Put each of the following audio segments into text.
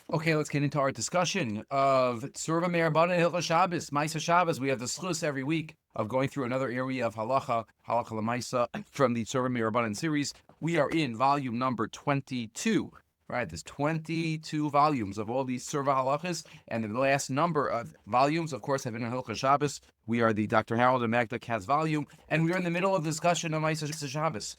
Okay, let's get into our discussion of Tzurba M'Rabanan and Hilchos Shabbos, Maaseh Shabbat. We have the schus every week of going through another area of Halacha, Halacha L'Maisa, from the Tzurba M'Rabanan series. We are in volume number 22. Right, there's 22 volumes of all these Tzurba halachas, and the last number of volumes, of course, have been in Hilchos Shabbos. We are the Dr. Harold and Magda Katz volume, and we are in the middle of the discussion of Maaseh Shabbos.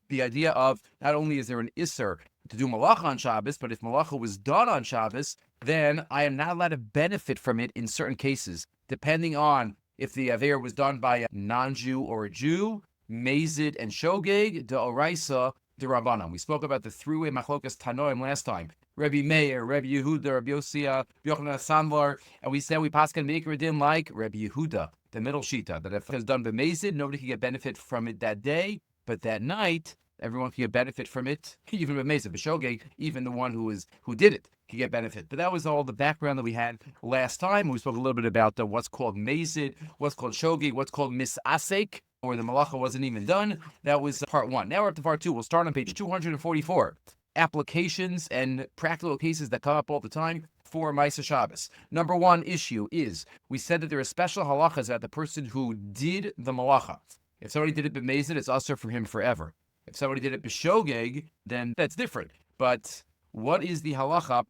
The idea of not only is there an Isser to do Malacha on Shabbos, but if Malacha was done on Shabbos, then I am not allowed to benefit from it in certain cases, depending on if the Aver was done by a non-Jew or a Jew, Mazid and Shogeg, D'Oraisa, D'Rabbanan. We spoke about the three-way Machlokas Tanoim last time. Rabbi Meir, Rabbi Yehuda, Rabbi Yosia, Yochanan Sandlar, and we said we paskin Meikar din like Rabbi Yehuda, the middle Shita, that if it was done by Mazid, nobody can get benefit from it that day, but that night, everyone can get benefit from it, even with Maaseh B'Shogeg, even the one who did it can get benefit. But that was all the background that we had last time. We spoke a little bit about what's called Maaseh, what's called Shogeg, what's called Misasek, where the Malacha wasn't even done. That was part one. Now we're up to part two. We'll start on page 244. Applications and practical cases that come up all the time for Maaseh Shabbos. Number one issue is, we said that there are special halachas about the person who did the Malacha. If somebody did it b'mezid, it's usher for him forever. If somebody did it b'shogeg, then that's different. But what is the halacha?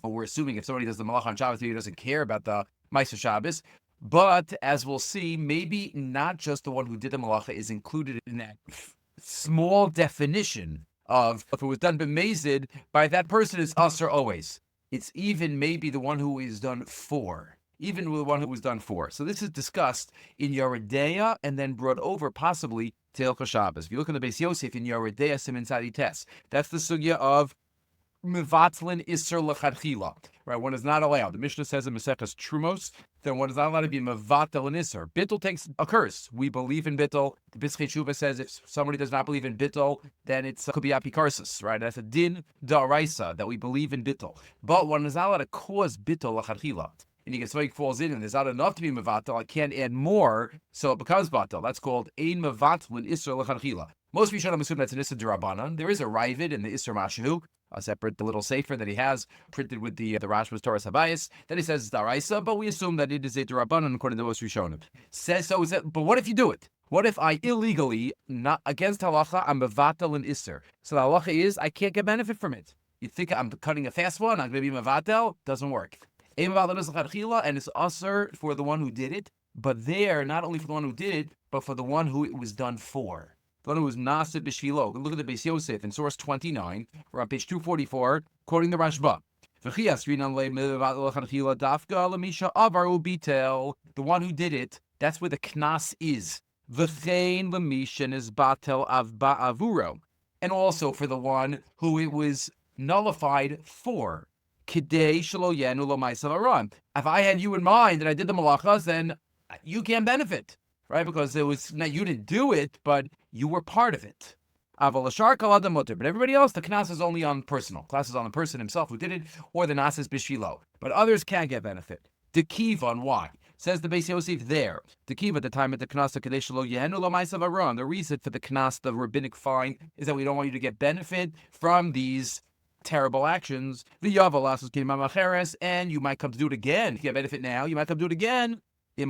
Well, we're assuming if somebody does the malacha on Shabbos, he doesn't care about the Maaseh Shabbos. But as we'll see, maybe not just the one who did the malacha is included in that small definition of if it was done b'mezid, by that person is usher always. It's even maybe the one who is done for. Even the one who was done for. So this is discussed in Yoredeya and then brought over possibly to Hilchos Shabbos. If you look in the Beis Yosef in Yoredeya Siman Tzadi Tes, that's the sugya of Mevatlin Isser L'Chadchila. Right, one is not allowed. The Mishnah says in Maseches Trumos that one is not allowed to be Mevatel and Isser. Bittul takes a curse. We believe in Bittul. The Bischei Tshuva says if somebody does not believe in Bittul, then it could be apikarsis. Right, that's a din da'araisa that we believe in Bittul. But one is not allowed to cause Bittul L'Chadchila. And you get somebody falls in and there's not enough to be mevatel, I can't add more, so it becomes batel. That's called ein mevatel isser l'chadchila. Most Rishonim assume that's an isser d'Rabbanan. There is a Ravid in the Isser Mashu, a separate little sefer that he has printed with the Rashba's Torah Sabayis, that he says it's daraisa, but we assume that it is a d'Rabbanan according to most Rishonim. Says so. But what if you do it? What if I illegally, not against halacha, I'm mevatel and isser? So the halacha is I can't get benefit from it. You think I'm cutting a fast one? I'm going to be mevatel? Doesn't work. And it's usher for the one who did it, but there, not only for the one who did it, but for the one who it was done for. The one who was Maaseh B'Shvilo. Look at the Beis Yosef in source 29, we're on page 244, quoting the Rashba. The one who did it, that's where the knas is. And also for the one who it was nullified for. If I had you in mind and I did the malachas, then you can't benefit, right? Because it was not, you didn't do it, but you were part of it. But everybody else, the knas is only on personal. Class is on the person himself who did it, or the nas is b'shvilo. But others can't get benefit. The kiva on why? Says the Beis Yosef there. The kiva at the time of the knas the reason for the knas, the rabbinic fine, is that we don't want you to get benefit from these terrible actions, and you might come to do it again. If you get benefit now, you might come to do it again. If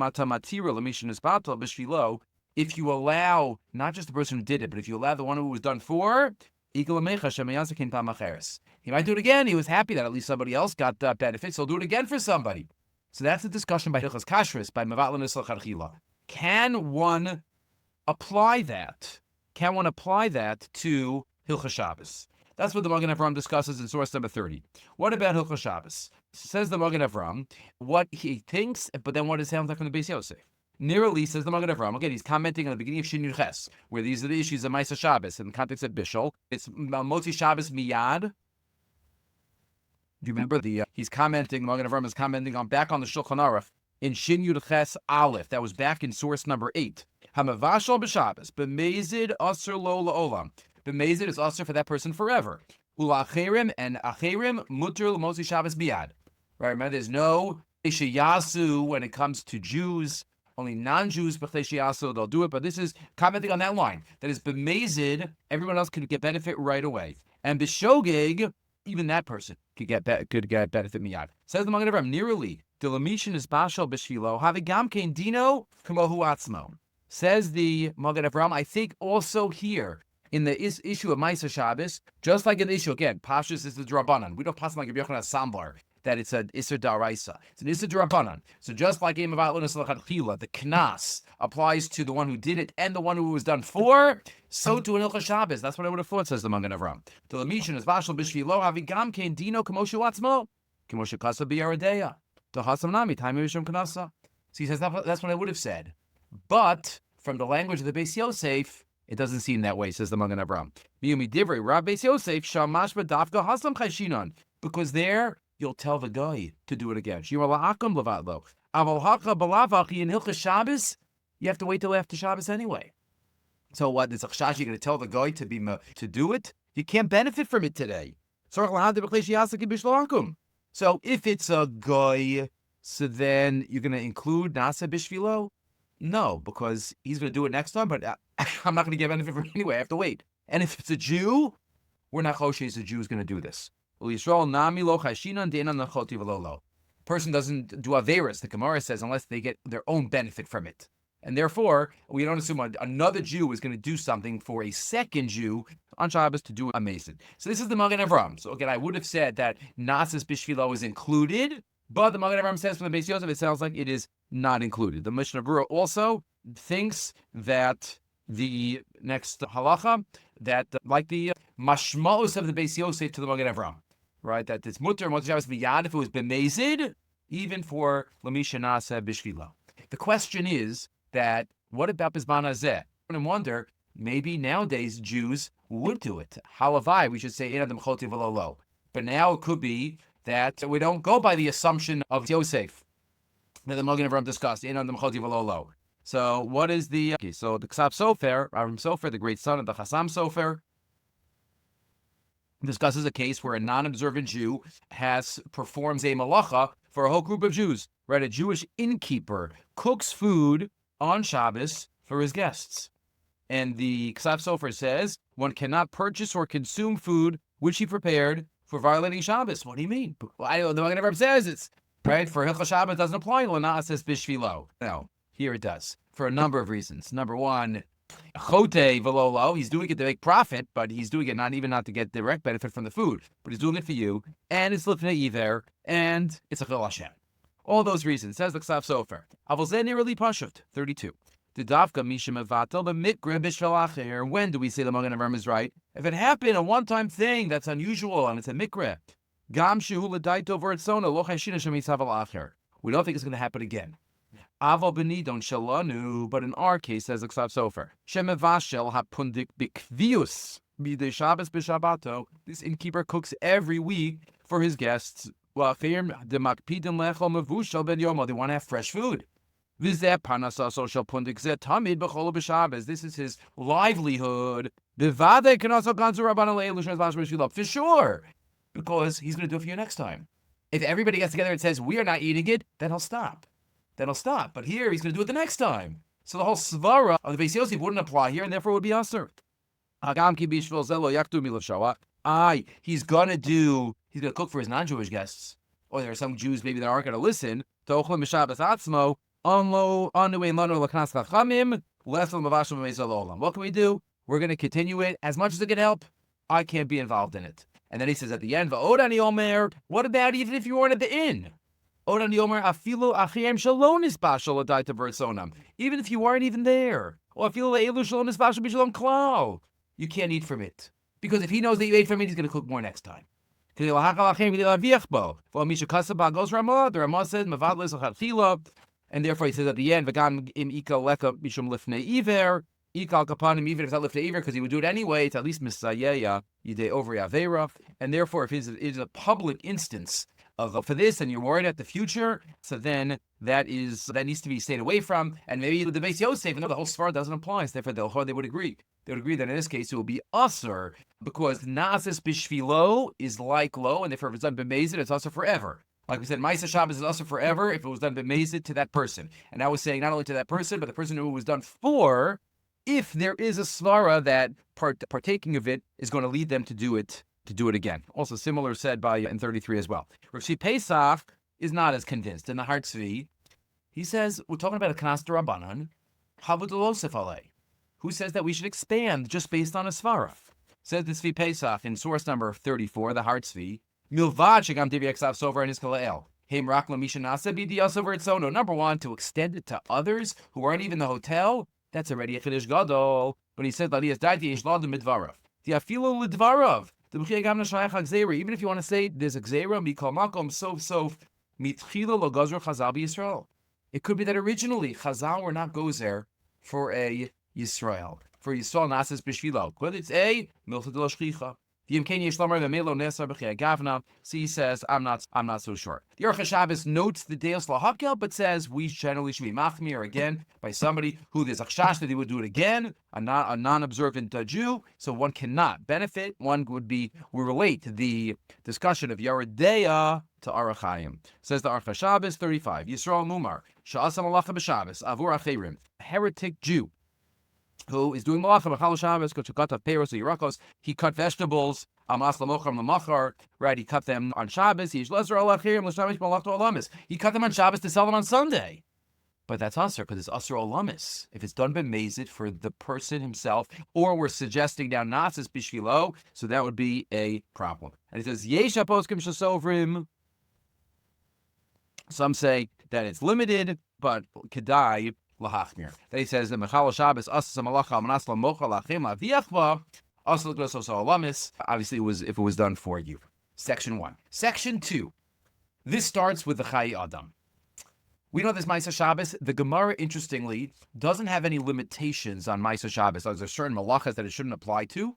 you allow not just the person who did it, but if you allow the one who was done for, he might do it again. He was happy that at least somebody else got benefit, so he'll do it again for somebody. So that's the discussion by Hilchos Kashrus, by Mevatlin Isser L'Chadchila. Can one apply that? Can one apply that to Hilchos Shabbos? That's what the Magen Avraham discusses in source number 30. What about Hilchos Shabbos? Says the Magen Avraham what he thinks, but then what it sounds like from the Beis Yosef. Nearly, says the Magen Avraham, again, he's commenting on the beginning of Shin Ches, where these are the issues of Maaseh Shabbos in the context of Bishul. It's Motzi Shabbos Miyad. Do you remember he's commenting, the Magen Avraham is commenting back on the Shulchan Aruch in Shin Ches Aleph. That was back in source number 8. Hamavashal b'Shabbos, b'mezid asr lo la'olam. The Mazid is also for that person forever. Ula and acherim mutter l'mozi Shabbos biyad. Right, remember there's no sheyasu when it comes to Jews. Only non-Jews b'chlei sheyasu they'll do it. But this is commenting on that line. That is b'mezid, everyone else can get benefit right away. And b'shogeg, even that person. could get benefit miyad. Says the Magen Avraham, nearly the Lamishin is bashal b'shvilo havigam kein dino k'mohu atzmo. Says the Magen Avraham, I think also here in the issue of Maaseh Shabbat, just like in the issue again, Pashtus is the Drabanan. We don't pass like Rabbi Yochanan Sambar that it's an Isser Daraisa. It's an Isser Drabanan. So just like in the Knas applies to the one who did it and the one who was done for, so to an Hilchos Shabbos. That's what I would have thought, says the Magen Avraham. The Lamishin is bashal b'shvilo havigam kein dino k'moshu atzmo k'moshu kasa b'yaradeya. The Hasam Nami time Mishum Kanasa. So he says that's what I would have said. But from the language of the Beis Yosef, it doesn't seem that way, says the Magen Avraham. Because there, you'll tell the guy to do it again. You have to wait till after Shabbos anyway. So what, is Chashash, you're going to tell the guy to do it? You can't benefit from it today. So if it's a guy, so then you're going to include Nasa Bishvilo? No, because he's going to do it next time, but I'm not going to get benefit from it anyway. I have to wait. And if it's a Jew, we're not choshes a Jew is going to do this. Person doesn't do averis, the Gemara says, unless they get their own benefit from it. And therefore, we don't assume another Jew is going to do something for a second Jew on Shabbos to do a mason. So this is the Magen Avraham. So again, I would have said that Nasas Bishvilo is included, but the Magen Avraham says from the Beis Yosef, it sounds like it is not included. The Mishnah Berurah also thinks that the next halacha, that like the mashmaos of the Beis Yosef to the Magen Avraham, right? That it's mutter Shabbos miyad if it was b'mezid, even for Lamisha Nasa Bishvilo. The question is that what about Bizman Hazeh? And wonder, maybe nowadays Jews would do it. Halavai, we should say Einad Mechoti V'lo Lo. But now it could be that we don't go by the assumption of Yosef that the Magen Avraham discussed, Einad Mechoti V'lo Lo. So what is the... Okay, so the Ksab Sofer, Aram Sofer, the great son of the Chassam Sofer, discusses a case where a non-observant Jew performs a malacha for a whole group of Jews. Right, a Jewish innkeeper cooks food on Shabbos for his guests. And the Ksab Sofer says, one cannot purchase or consume food which he prepared for violating Shabbos. What do you mean? Well, I know the Magen Avraham says it's, right, for Hilchos Shabbos it doesn't apply. L'na'as says bishvilo. No, here it does, for a number of reasons. Number one, chote v'lolo, he's doing it to make profit, but he's doing it not to get direct benefit from the food, but he's doing it for you, and it's lifnei iver, and it's a chil Hashem. All those reasons, says the Ksab Sofer. Avol zeh nirali pashut, 32. The davka mishim avatel b'mikra b'shel acher. When do we say the Magen Avraham is right? If it happened, a one-time thing that's unusual, and it's a mikra. Gam shehu l'daito v'ertzona lo chayshina shemitzav al acher. We don't think it's going to happen again. Aval b'nidon shalanu, but in our case, says the Ksab Sofer, shemevashel hapundik b'kvius b'dei Shabbos b'Shabbato. This innkeeper cooks every week for his guests. They want to have fresh food. This is his livelihood. For sure. Because he's going to do it for you next time. If everybody gets together and says, we are not eating it, then he'll stop. But here, he's going to do it the next time. So the whole svara of the Beis Yosef wouldn't apply here, and therefore would be usher. He's going to cook for his non-Jewish guests. Or there are some Jews maybe that aren't going to listen. What can we do? We're going to continue it as much as it can help. I can't be involved in it. And then he says at the end, what about even if you weren't at the inn? Even if you weren't even there. You can't eat from it. Because if he knows that you ate from it, he's going to cook more next time. The Ramah says, and therefore he says at the end, even if it's not lifnei iver, because he would do it anyway, it's at least misayeya yidei over avera. And therefore, if it is a public instance for this, and you're worried at the future, so then that needs to be stayed away from. And maybe the Beis Yosef, even though the whole svara doesn't apply, so therefore they would agree. They would agree that in this case it will be usher, because nasis bishvilo is like lo, and therefore if it's done b'mezid, it's usher forever. Like we said, Maaseh Shabbat is usher forever if it was done b'mezid to that person. And now we're saying not only to that person, but the person who it was done for, if there is a svara that partaking of it is going to lead them to do it to do it again. Also similar said by in 33 as well. Rav Pesach is not as convinced. In the Har Tzvi, he says, we're talking about a Knas D'Rabbanan, Havudalosef Alei. Who says that we should expand just based on a svara? Says the Tzvi Pesach in source number 34, the Har Tzvi, Milvad Shegam Divi Eksav Sover and Hiskaleel. Heim Rak Lamisha Nasa B'Diyas over Itzono. Number one, to extend it to others who aren't even the hotel, that's already a Chiddush Gadol. When he said, Lalias Daiti Yesh Ladim Midvarav. Tiafilo Lidvarav. The B'chia Gamna Shayach HaGzeira. Even if you want to say there's a Gzeira, Mikol Makom, Sof, Mitchila Lo Gazra Chazal B'Yisrael. It could be that originally Chazal were not gozer for a Yisrael. For Yisrael Nasas B'Shvilo. But it's a Milcha de la Shchicha. So he says, I'm not so sure. The Aruch HaShabbos notes the Deus Lahakel, but says we generally should be machmir again by somebody who there's a chashash that he would do it again, a non-observant Jew, so one cannot benefit. One we relate to the discussion of Yeridea to Aruch Chaim. Says the Aruch HaShabbos 35, Yisrael Mumar, Sha'asam Malacha B'Shabbos, Avur Acherim, a heretic Jew, who is doing malacha b'chal Shabbos, kachukatav peiros u'yirakos. He cut vegetables, amas lamocham lamachar, right? He cut them on Shabbos. He cut them on Shabbos to sell them on Sunday. But that's asur, because it's asur olamis. If it's done b'mezid for the person himself, or we're suggesting now nasis bishvilo, so that would be a problem. And he says, yesha poskim shasovrim. Some say that it's limited, but kedai lahachmir. Then he says the Mechal Shabbos asas malacha manasla mocha lachim aviachva asal gnosos olamis. Obviously, if it was done for you. Section 1. Section 2. This starts with the Chai Adam. We know this Maaseh Shabbos. The Gemara, interestingly, doesn't have any limitations on Maaseh Shabbos. There's certain malachas that it shouldn't apply to.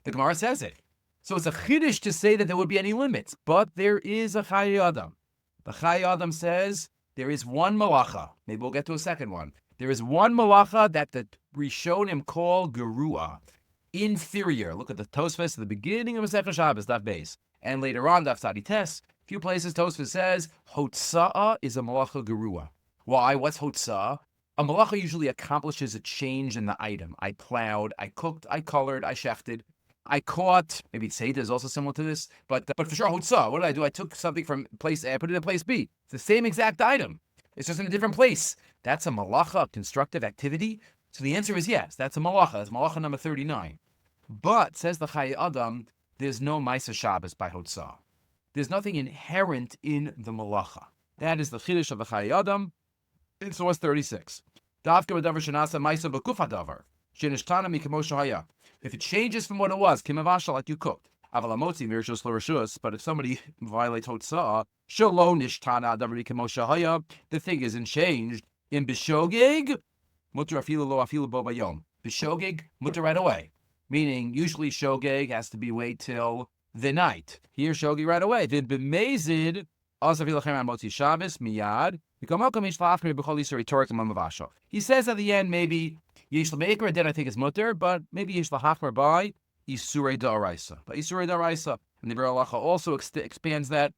The Gemara says it. So it's a chiddush to say that there would be any limits. But there is a Chai Adam. The Chai Adam says there is one malacha. Maybe we'll get to a second one. There is one malacha that the Rishonim call gerua, inferior. Look at the Tosfos at the beginning of Maaseh Shabbos, Daf Beis, and later on Daf Tzadi Tes. A few places Tosfos says hotza'ah is a malacha gerua. Why? What's hotza'ah? A malacha usually accomplishes a change in the item. I plowed, I cooked, I colored, I shechted, I caught. Maybe Tzeda is also similar to this, but for sure hotza'ah. What did I do? I took something from place A, I put it in place B. It's the same exact item. It's just in a different place. That's a malacha, a constructive activity. So the answer is yes, that's a malacha. That's malacha number 39. But, says the Chai Adam, there's no Maaseh Shabbos by hotza'ah. There's nothing inherent in the malacha. That is the chiddush of the Chai Adam in source 36. Davka b'davar shenasa Maaseh b'kuf hadavar shenishtana mikemo shehaya. If it changes from what it was, kimavashal, like you cooked. Avalamotzi mirshus l'reshus. But if somebody violates hotza'ah, Sholom nishtana adavar mikemo shehaya, the thing isn't changed. In bishogeg, mutter afilu lo afilu bo bayom. Bishogeg, mutter right away. Meaning, usually shogeg has to be wait till the night. Here, shogeg right away. Then b'mezid, also vilachem on motzi Shabbos miyad. He says at the end, maybe yesh l'meikra, then I think it's mutter, but maybe yesh l'hachmer by isurei da'araisa. But isurei da'araisa, and the Halacha also expands that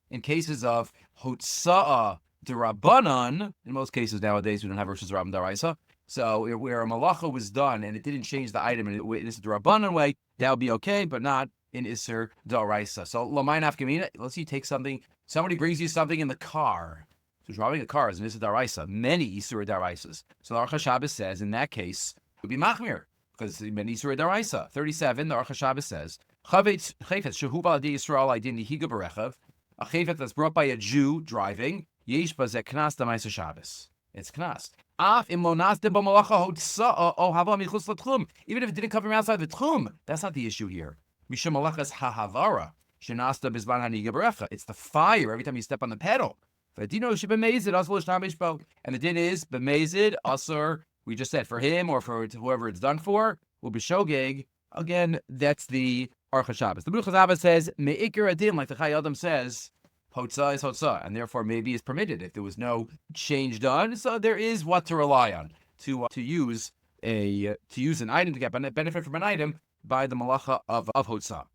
in cases of hotza'ah D'Rabbanan, in most cases nowadays we don't have versus Rabban Daraisa. So where a malacha was done and it didn't change the item and it is the D'Rabbanan way, that would be okay, but not in Isser Daraisa. So L'mayin Afkamina, let's say you take something, somebody brings you something in the car. So driving a car is an Isser Daraisa, many Isser Daraisas. So the Aruch HaShabbos says in that case, it would be Machmir, because it's many Isser Daraisa. 37, the Aruch HaShabbos says, Chavetz Chayfetz Shehu B'Aladi Yisrael Aydin Higa B'Rechav, a Chayfetz that's brought by a Jew driving, Yesh bazeh knas da Maaseh Shabbos. It's knas. Af im lo nas de b'malacha hotza'ah o hava michutz l'tchum. Even if it didn't cover him outside the tchum, that's not the issue here. Mishum malachas hahavara shenasta bizban haniga berecha. It's the fire every time you step on the pedal. V'dino shebemezid asur l'shtam bishbo. And the din is bemezid asur. We just said for him or for whoever it's done for will be shogeg. Again, that's the Aruch HaShabbos. The Baruch HaShabbos says me'ikar adin, like the Chai Adam says. Hotzah is hotzah, and therefore maybe is permitted if there was no change done. So there is what to rely on to use an item to get benefit from an item by the malacha of hotzah.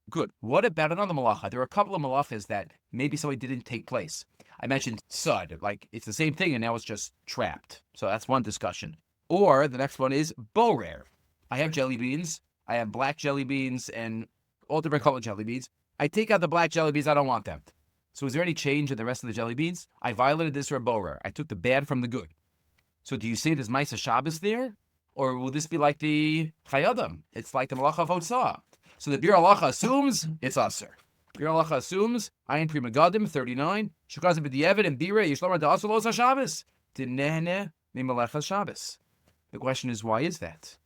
Good. What about another malacha? There are a couple of malachas that maybe somebody didn't take place. I mentioned sud, like it's the same thing and now it's just trapped. So that's one discussion. Or the next one is borer. I have jelly beans. I have black jelly beans and all different colored jelly beans. I take out the black jelly beans. I don't want them. So is there any change in the rest of the jelly beans? I violated this Rabborer. I took the bad from the good. So do you say there's Maaseh Shabbat there? Or will this be like the Chayadam? It's like the Malacha of Hotzah. So the Bir Halacha assumes it's Aser. Bir Halacha assumes, Ayin Pri Megadim, 39, Shukazim B'Di'evet and Bire, Yishlomar Da'asur Los HaShabbos. Dinehne Mimalecha Shabbos. The question is, why is that?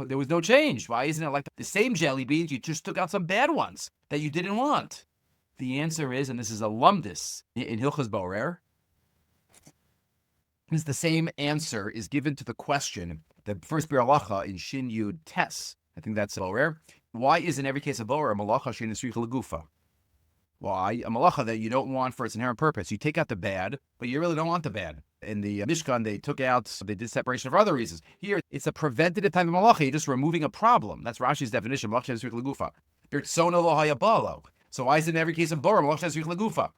There was no change. Why isn't it like the same jelly beans? You just took out some bad ones that you didn't want. The answer is, and this is a lumdus in Hilchos Borer, is the same answer is given to the question, the first Bir Halacha in Shin Yud Tes. I think that's Borer. Why is in every case of Borer a malacha shein esricha legufa? Why? A malacha that you don't want for its inherent purpose. You take out the bad, but you really don't want the bad. In the Mishkan, they did separation for other reasons. Here, it's a preventative type of malacha. You're just removing a problem. That's Rashi's definition, malacha shein esricha legufa. Birtzona lo hayabalo. So why is it in every case of Borer malacha shein esricha legufa?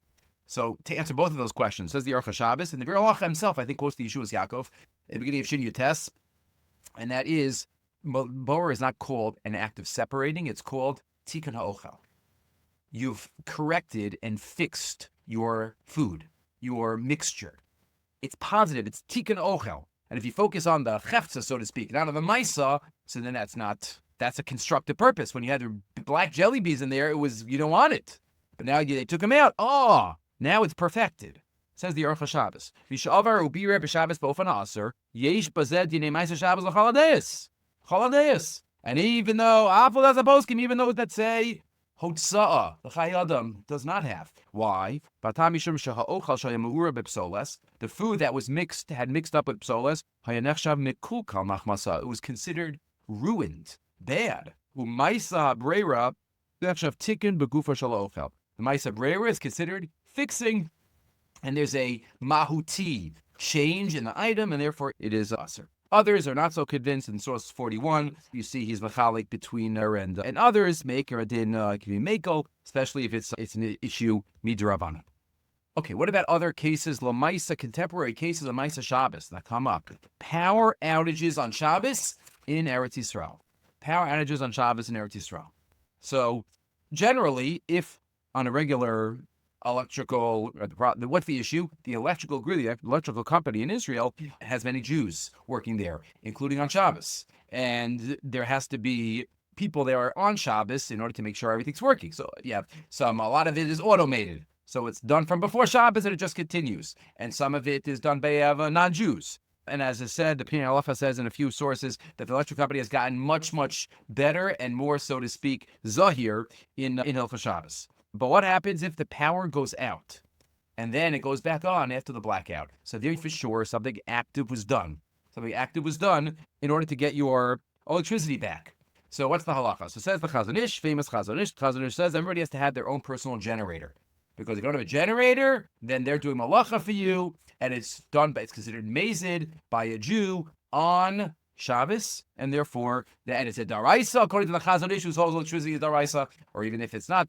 So to answer both of those questions, says the Aruch Shabbos, and the Bir Halacha himself, I think, quotes the Yeshua's Yaakov at the beginning of Shin Yud Tes, and that is, Borer is not called an act of separating, it's called Tikkun HaOchel. You've corrected and fixed your food, your mixture. It's positive, it's Tikkun HaOchel. And if you focus on the Chefza, so to speak, not on the Maisa, so then that's a constructive purpose. When you had the black jelly beans in there, you don't want it. But now they took them out. Now it's perfected. Says the Aruch Shabbos. V'sha'avar ubireh b'Shabbos b'ofen ha'aser, yesh bazeh dinei Maaseh Shabbos l'chaladeis. Chaladeis. And even though, Apple has a poskim, even though that say, Hotzah, the Chayadam, does not have. Why? The food that was had mixed up with psoles, it was considered ruined, bad. The Maaseh Brera is considered fixing. And there's a mahuti, change in the item, and therefore it is aser. Others are not so convinced. In source 41, you see he's machalik between her and others, make or din meko, especially if it's an issue midrabanan. Okay, what about other cases, lamaisa, contemporary cases of Maaseh Shabbos that come up? Power outages on Shabbos in Eretz Yisrael. Power outages on Shabbos in Eretz Yisrael. So generally, if on a regular electrical, what's the issue? The electrical grid, the electrical company in Israel has many Jews working there, including on Shabbos. And there has to be people there on Shabbos in order to make sure everything's working. So you have a lot of it is automated. So it's done from before Shabbos and it just continues. And some of it is done by non-Jews. And as I said, the Pinei Halacha says in a few sources that the electric company has gotten much, much better and more, so to speak, zahir in Hilchos Shabbos. But what happens if the power goes out and then it goes back on after the blackout? So there for sure something active was done. Something active was done in order to get your electricity back. So what's the halacha? So says the Chazon Ish, famous Chazon Ish. Chazon Ish says everybody has to have their own personal generator. Because if you don't have a generator, then they're doing malacha for you, and it's considered mazid by a Jew on Shabbos, and therefore, and it's a daraisa according to the Chazon Ish, whose whole electricity is daraisa, or even if it's not,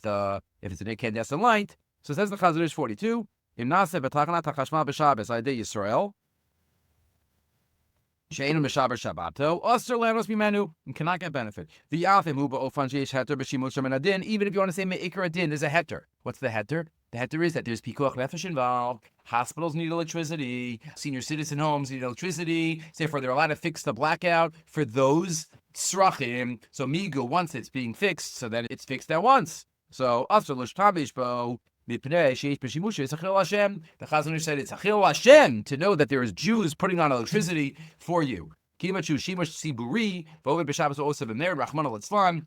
if it's an incandescent light. So it says the Chazon Ish 42, Im Maaseh b'tachanat hachashmal b'Shabbos Ayidei Yisrael, she'einu mishaber Shabbato, Aser lanos mimenu, and cannot get benefit. V'yafim hu ba'ofan she'esh heter b'shimush min adin, even if you want to say me'ikar adin, there's a heter. What's the heter? The heter is that there's pikuach nefesh involved. Hospitals need electricity. Senior citizen homes need electricity. Therefore, they're allowed to fix the blackout for those tzrachim. So migu, once it's being fixed, so then it's fixed at once. So aser l'shtavish bo mipnei sheish b'shimush it's achil Hashem. The Chazon Ish said it's achil Hashem to know that there is Jews putting on electricity for you. Kimachu shimush tziburi v'ovid b'Shabbos osav b'mer rachman al-Itzlan.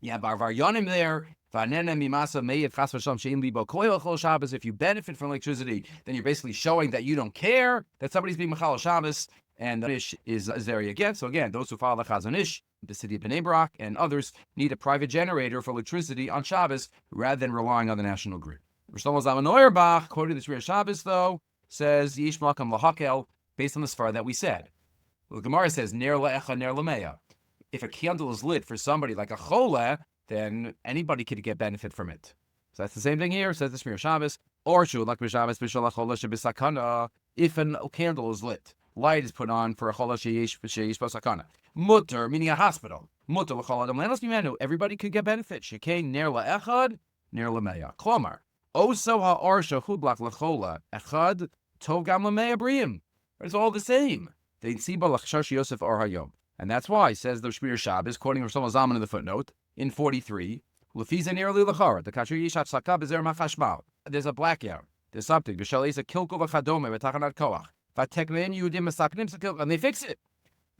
You have Varyanim there. If you benefit from electricity, then you're basically showing that you don't care that somebody's being Machal Shabbos, and the Ish is very against. So again, those who follow the Chazon Ish, the city of Bnei Brak, and others need a private generator for electricity on Shabbos rather than relying on the national grid. Shlomo Zalman Auerbach, quoting the Shir Shabbos, though, says Yish Malkam Lahakel, based on the svar that we said. Well, the Gemara says Ner Le'echa Ner Le'meya. If a candle is lit for somebody like a Choleh, then anybody could get benefit from it. So that's the same thing here, says the Shmir Shabbos. Or if a candle is lit light is put on for a chola sheyesh b'sakana. Mutter, meaning a hospital. Mutter l'chol adam lenos mimenu. Everybody could get benefit. Shekei ner la'echad, ner l'meya. Klomar. Oso ha'or shehudlach l'chola echad tov gam l'meya briim. It's all the same. They see balachshash Yosef or hayom. And that's why, says the Shmir Shabbos, quoting Rav Shlomo Zalman in the footnote, in 43, L'fiza ner li l'chara, the kasher yishat sakah b'zer machashmal. There's a blackout. There's something. B'shal is a kilko v'chadome v'tachanat koach. V'teknein yudim mesaknim sakil, and they fix it.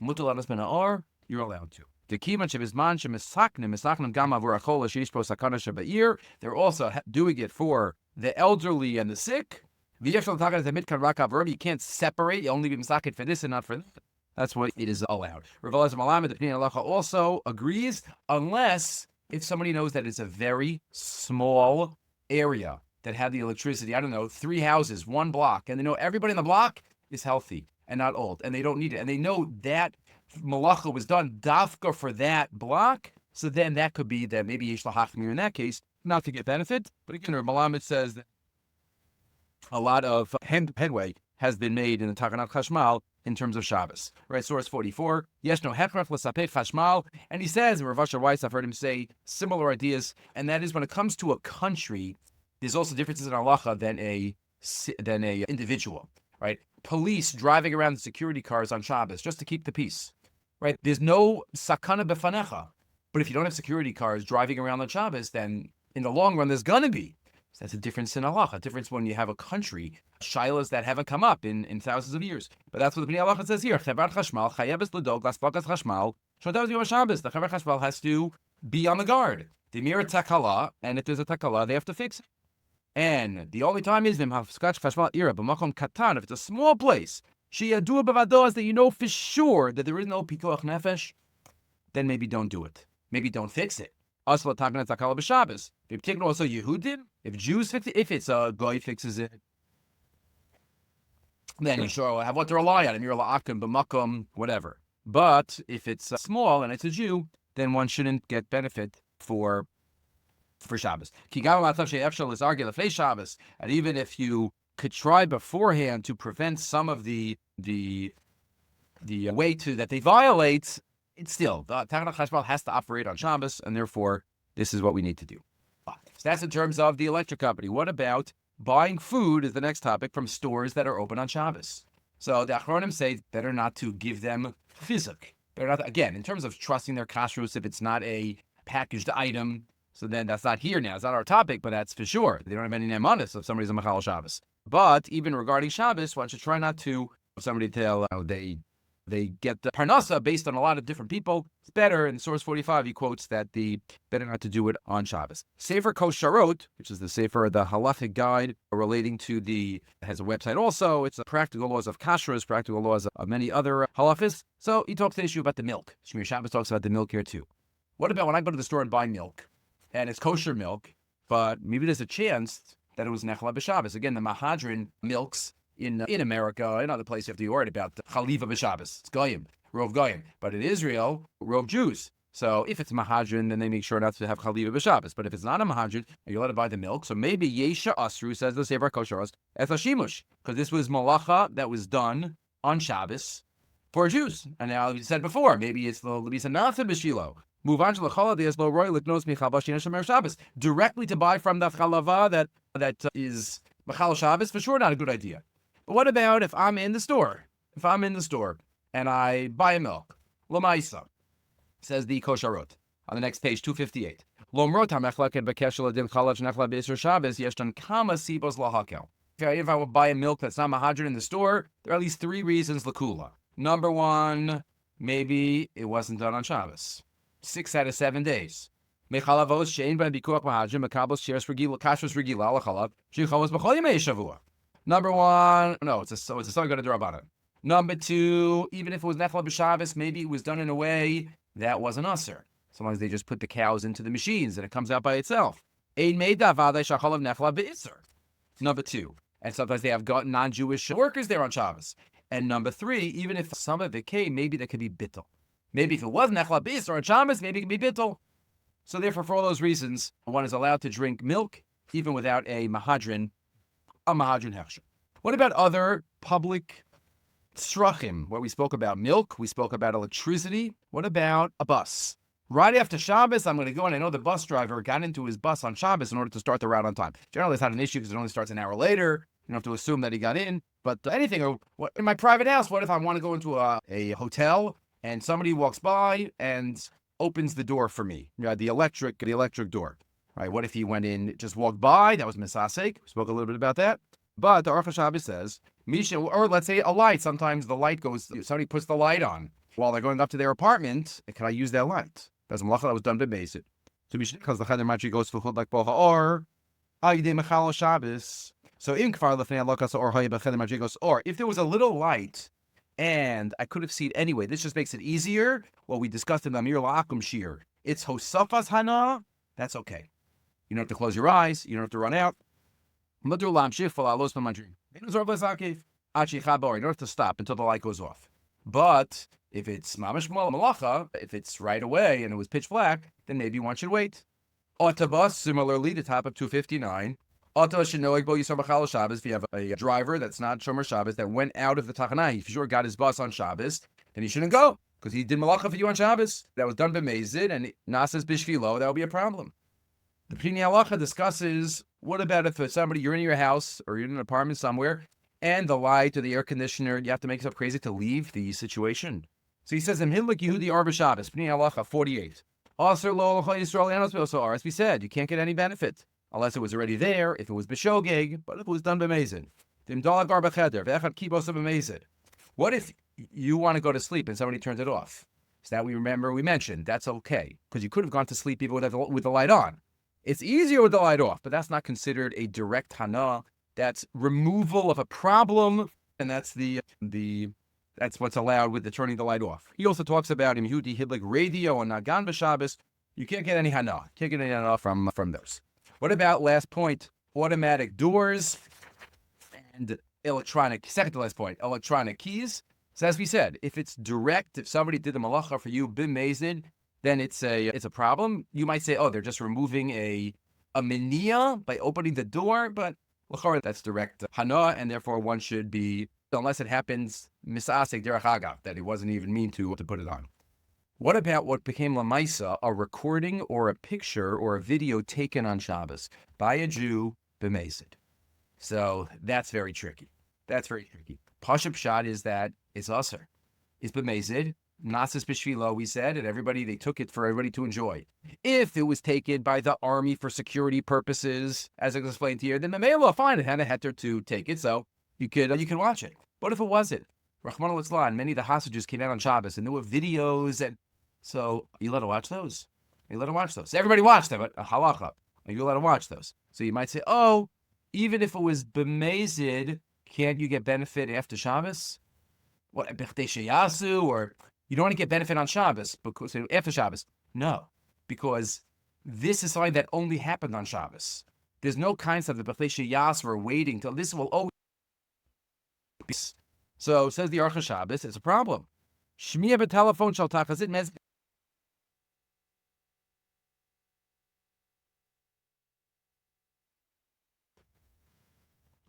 Mutal anas bena'or, you're allowed to. The kiman shebizman shemesaknim gam avur achol sheyish po sakana shebe'ir. They're also doing it for the elderly and the sick. You can't separate. You only be misakin for this and not for that. That's what it is allowed. Rav Elazar Malamed, the Pnei Halacha, also agrees, unless if somebody knows that it's a very small area that had the electricity. I don't know, 3 houses, 1 block, and they know everybody in the block is healthy and not old, and they don't need it, and they know that malacha was done dafka for that block. So then that could be that maybe yesh lahachmir in that case, not to get benefit. But again, Rav Malamed says that a lot of headway has been made in the Takanat Chashmal in terms of Shabbos. Right, source 44. Yes, no hechrach l'sapeh chashmal. And he says, and Rav Asher Weiss, I've heard him say similar ideas, and that is when it comes to a country, there's also differences in halacha than a individual. Right, police driving around in security cars on Shabbos just to keep the peace. Right, there's no sakana befanecha. But if you don't have security cars driving around on Shabbos, then in the long run there's gonna be. So that's a difference in halacha, a difference when you have a country, shilas that haven't come up in thousands of years. But that's what the Pnei Halacha says here. Chevrat chashmal chayebes l'dog laspakas chashmal. Shotav yom Shabbos. The chevrat chashmal has to be on the guard. The mirror takala, and if there's a takala, they have to fix it. And the only time is v'mhafskach chashmal ira b'makom katan. If it's a small place, sheyadua b'vados that you know for sure that there is no pikuach nefesh, then maybe don't do it. Maybe don't fix it. Also, takana takala b'Shabbos. If you also Yehudim, if Jews fix it, if it's a guy fixes it, then you sure have what to rely on. You're la'akim, b'makom, whatever. But if it's small and it's a Jew, then one shouldn't get benefit for Shabbos. And even if you could try beforehand to prevent some of the way to that they violate, it's still the Takanat Chashmal has to operate on Shabbos, and therefore this is what we need to do. So that's in terms of the electric company. What about buying food is the next topic from stores that are open on Shabbos. So the Achronim say better not to give them fizik. Better not, again, in terms of trusting their kashrus, if it's not a packaged item, so then that's not here now. It's not our topic, but that's for sure. They don't have any nemanis if somebody's a Machal Shabbos. But even regarding Shabbos, one should try not to, if somebody tell they get the parnasa based on a lot of different people. It's better. In source 45, he quotes that the better not to do it on Shabbos. Sefer Kosharot, which is the Sefer, the halachic guide relating to has a website also. It's practical laws of kashrus, practical laws of many other halachas. So he talks the issue about the milk. Shmir Shabbos talks about the milk here too. What about when I go to the store and buy milk, and it's kosher milk, but maybe there's a chance that it was nechla b'Shabbos. Again, the Mahadran milks in America, in other places, you have to be worried about chaliva b'Shabbos. It's goyim, rov goyim. But in Israel, rov Jews. So if it's Mahadran, then they make sure not to have chaliva b'Shabbos. But if it's not a Mahadran, you're allowed to buy the milk. So maybe Yesha Asru, says the Sefer Kosharos, as a shimush, because this was malacha that was done on Shabbos for Jews. And now we said before, maybe it's the Lebisa Nasa b'Shilo. Move on to the Chalad, Lo Roy Liknos Michabash Shemer Shabbos. Directly to buy from the Chalava that is Machal Shabbos, for sure not a good idea. But what about if I'm in the store? If I'm in the store and I buy a milk, Lamaisa, says the Kosharot on the next page, 258. Lomrot hamechlaken bekeshel adim chalach nechla b'isur Shabbos yeshtan kama sibos lahakel. If I would buy a milk that's not mahadran in the store, there are at least 3 reasons lakula. Number 1, maybe it wasn't done on Shabbos. 6 out of 7 days. Mechalavos shein ben bikuach mahadran mekabos sheres regila kashrus regila alachalav shechavos b'chol yemei shavua. Number 1, no, it's a sorry going to Rabbanan. Number 2, even if it was nechla b'Shabbos, maybe it was done in a way that wasn't usher. Sometimes they just put the cows into the machines and it comes out by itself. Number 2, and sometimes they have non-Jewish workers there on Shabbos. And number 3, even if some of it came, maybe that could be bittul. Maybe if it was nechla b'Isser on Shabbos, maybe it could be bittul. So therefore, for all those reasons, one is allowed to drink milk even without a mahadran hechsher. What about other public tzrachim, where we spoke about milk, we spoke about electricity. What about a bus? Right after Shabbos, I'm going to go, and I know the bus driver got into his bus on Shabbos in order to start the route on time. Generally, it's not an issue because it only starts an hour later. You don't have to assume that he got in. But anything, or what, in my private house, what if I want to go into a hotel and somebody walks by and opens the door for me? The electric door. Right? What if he went in, just walked by? That was misasek. We spoke a little bit about that. But the Aruch HaShabbos says, Misha, or let's say a light. Sometimes the light goes, somebody puts the light on while they're going up to their apartment. Can I use that light? That's a malacha that was done by Maaseh. So because the cheder matri goes for like bocha or ayidei mechal Shabbos. So in kfar lefnei halakas or hayib cheder matri goes or if there was a little light and I could have seen anyway, this just makes it easier. Well, we discussed in the Amir La'akum shiur. It's hosafas hana. That's okay. You don't have to close your eyes. You don't have to run out. You don't have to stop until the light goes off. But if it's mamash malacha, if it's right away and it was pitch black, then maybe one should wait. Autobus, similarly, the top of 259. If you have a driver that's not Shomer Shabbos that went out of the Tachanah, he for sure got his bus on Shabbos, then he shouldn't go because he did malacha for you on Shabbos. That was done b'mezid and nasas b'shvilo. That would be a problem. The Pnei Halacha discusses, what about if somebody, you're in your house or you're in an apartment somewhere, and the light or the air conditioner, you have to make yourself crazy to leave the situation. So he says, Himlik Yehudi Arba Shabbos, Pnei Halacha 48. Also, lo Yisrael, as we said, you can't get any benefit unless it was already there, if it was b'shogeg, but if it was done b'mezid. Dimdalag Arba Cheder, V'echad Kibos b'mezid. What if you want to go to sleep and somebody turns it off? So that we mentioned, that's okay, because you could have gone to sleep even with the light on. It's easier with the light off, but that's not considered a direct hana. That's removal of a problem, and that's that's what's allowed with the turning the light off. He also talks about in Yehudi Hiblik radio and Nagan b'Shabbos. You can't get any hana. Can't get any hana from those. What about last point? Automatic doors and electronic. Second to last point, electronic keys. So as we said, if it's direct, if somebody did the malacha for you b'mezid, then it's a problem. You might say, oh, they're just removing a miniya by opening the door, but that's direct hana, and therefore one should be, unless it happens misasek derech hagav, that it wasn't even mean to put it on. What about what became lamaisa, a recording or a picture or a video taken on Shabbos by a Jew b'mezid? So that's very tricky. Pashup shot is that it's usher. It's b'mezid. Nasas b'shvilo, we said, and they took it for everybody to enjoy. If it was taken by the army for security purposes, as I explained here, then the Mamela, fine, it had a heter to take it, so you could watch it. But if it wasn't, Rahman al-Islam, many of the hostages came out on Shabbos, and there were videos, and so you let to watch those. Everybody watched them, but halacha, you let to watch those. So you might say, oh, even if it was b'mezid, can't you get benefit after Shabbos? What, b'chtei sheyasu, or you don't want to get benefit on Shabbos, because after Shabbos. No, because this is something that only happened on Shabbos. There's no concept of the b'chtei sheyas for waiting till this will always be. So says the Aruch HaShabbos, it's a problem. Shmiya b'telefon shal tachazit mez.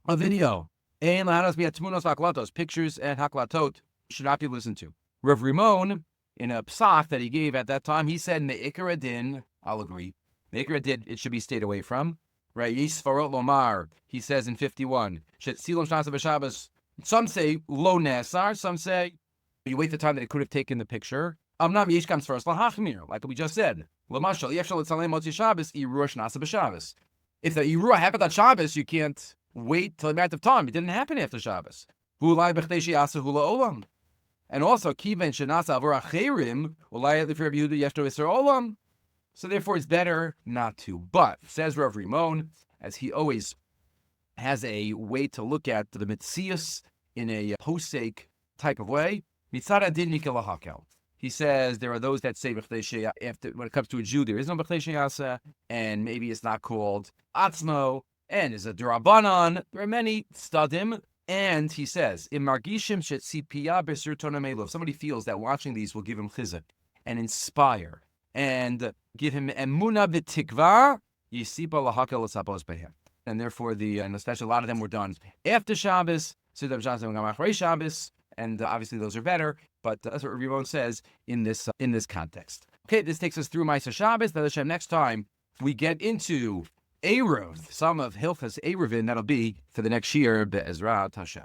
A video. Ein lahanos b'atmunos haklatos. Pictures and haklatot should not be listened to. Rav Rimon, in a psak that he gave at that time, he said, Me'ikar adin, I'll agree. Me'ikar adin, it should be stayed away from. Right? Yisfarot lomar, he says in 51. Shetzilam shnasa b'Shabbos. Some say lo nesar, some say you wait the time that it could have taken the picture. Amnam yishkam sfaros lahachmir, like we just said. Lamashal yefshal etzalem motzi Shabbos iruah shnasa b'Shabbos. If the iruah happened on Shabbos, you can't wait till the amount of time. It didn't happen after Shabbos. Hulai b'chtei she'asa hula olam. And also, kiven shenasa avor acherim ulai lifir Rabbi Yehuda yeshto iser olam. So therefore, it's better not to. But says Rav Rimon, as he always has a way to look at the mitzias in a posek type of way. Mitzad adin mikol hakel. He says there are those that say after when it comes to a Jew, there is no b'chtei sheyasa, and maybe it's not called atzmo, and is a derabanan. There are many stadim. And he says, if somebody feels that watching these will give him chizuk and inspire and give him emuna v'tikva, yisipa lahakel l'sapos behem. And therefore, and especially a lot of them were done after Shabbos, Shabbos, and obviously those are better. But that's what Rabbi says in this context. Okay, this takes us through Maaseh Shabbat. Next time we get into Eruv, some of Hilchas Eruvin. That'll be for the next shiur, Be'ezrat Hashem.